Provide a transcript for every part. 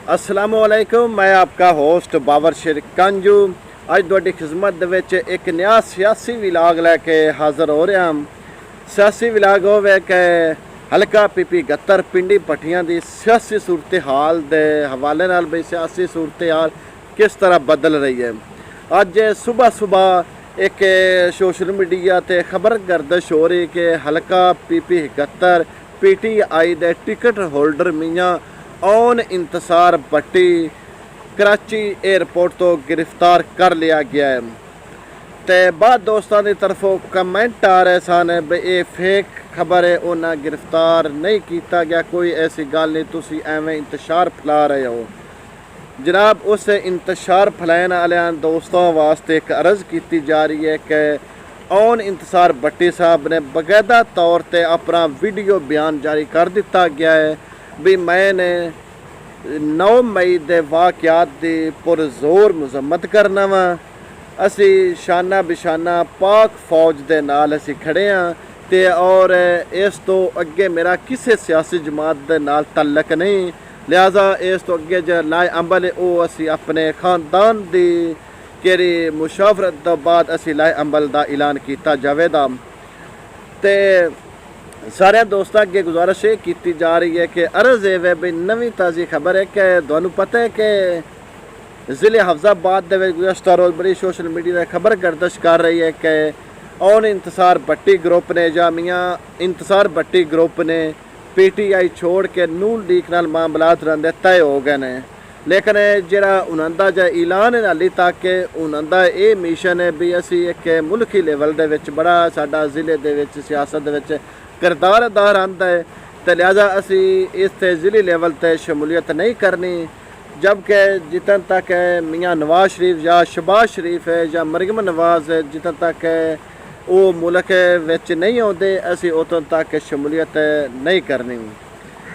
अस्सलामुअलैकुम, मैं आपका होस्ट बाबर शेर कंजू अज तुहाडी खिदमत विच एक नया सियासी विलाग लैके हाज़र हो रहा हूँ। सियासी विलाग होवे कि हल्का पीपी गत्तर पिंडी भट्टियां दी सियासी सूरत हाल के हवाले नाल भी सियासी सूरत हाल किस तरह बदल रही है। अज सुबह सुबह एक सोशल मीडिया ते खबर गर्दिश हो रही कि हल्का पीपी गत्तर PTI दे टिकट होल्डर मियाँ on Intisar Bhatti Karachi airport तो गिरफ्तार कर लिया गया है। तो बाद दोस्तों की तरफों कमेंट आ रहे सन भी ये फेक खबर है, उन्हें गिरफ्तार नहीं किया गया, कोई ऐसी गल नहीं, तुसी एवं इंतशार फैला रहे हो। जनाब उस इंतशार फैलाने वाले दोस्तों वास्ते एक अर्ज़ की जा रही है कि ऑन इंतसार भट्टी साहब ने बाकायदा तौर पर अपना वीडियो बयान जारी कर दिता गया है भी मैंने 9 मई के वाक़यात की पुरजोर मजम्मत करना वा। असी शाना बिशाना पाक फौज के नाल असी खड़े हाँ ते और इस तो अगे मेरा किसी सियासी जमात के नाल तल्लक नहीं, लिहाजा इस तो अगे जो लाए अमल है वो असी अपने खानदान की केरी मुशावरत तो बाद असी लाए अमल का ऐलान किया जाएगा। तो सारे दोस्तों अगे गुजारिश ये की जा रही है कि अर्ज़ है भी नवी ताज़ी खबर है कि तुहानू पता है कि ज़िले हफ्जाबाद गुज़श्ता रोज़ बड़ी सोशल मीडिया खबर गर्दिश कर रही है कि ऑन इंतसार भट्टी ग्रुप ने या मियाँ इंतसार भट्टी ग्रुप ने PTI छोड़ के नून लीग नाल मामलात रंदे तय हो गए हैं। लेकिन जरा उन्होंने जो ऐलान है हाली तक उन्होंने ये मिशन है भी असी एक मुल्की लेवल के बड़ा साडा ज़िले के सियासत किरदार अदा रहा है, तो लिहाजा असी इस ज़िली लेवल पर शमूलियत नहीं करनी, जबकि जितन तक मियाँ नवाज शरीफ या शहबाज शरीफ है या मरियम नवाज जितन तक वो मुल्क विच नहीं आते असी उतों तक शमूलियत नहीं करनी।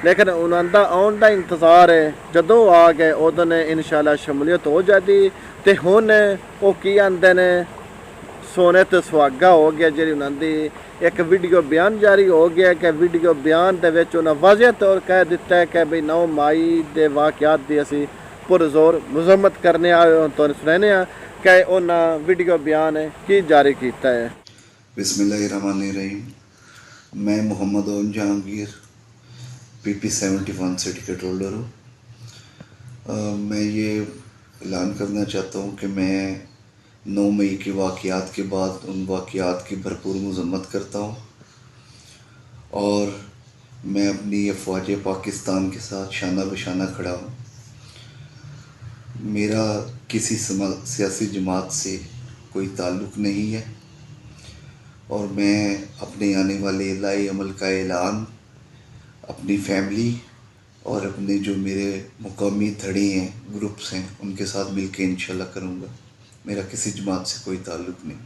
लेकिन उन्होंने आने का इंतज़ार है, जदों आ गए उदों ने इंशाल्लाह शमूलियत हो जाती। तो हुण वो की आंदे ने सोने तो सुहागा हो गया, जी उन्होंने एक वीडियो बयान जारी हो गया कि वीडियो बयान के उन्हें वाज़ह तौर कह दिता है कि भाई 9 मई के वाक़यात की असी पुरजोर मजम्मत करने आए तो सुनाने कि उन्हें वीडियो बयान की जारी किया है। बिस्मिल्लाहिर्रहमानिर्रहीम। मैं मोहम्मद ओम जहांगीर PP 71 से टिकट होल्डर हूँ। मैं ये ऐलान करना चाहता हूँ कि मैं 9 मई के वाक़यात के बाद उन वाक़यात की भरपूर मजम्मत करता हूँ और मैं अपनी अफ़वाज पाकिस्तान के साथ शाना बशाना खड़ा हूँ। मेरा किसी सियासी जमात से कोई ताल्लुक़ नहीं है और मैं अपने आने वाले लाए अमल का ऐलान अपनी फैमिली और अपने जो मेरे मुकामी धड़े हैं, ग्रुप्स हैं, उनके साथ मिलकर इंशाल्लाह करूँगा। मेरा किसी जमात से कोई ताल्लुक़ नहीं।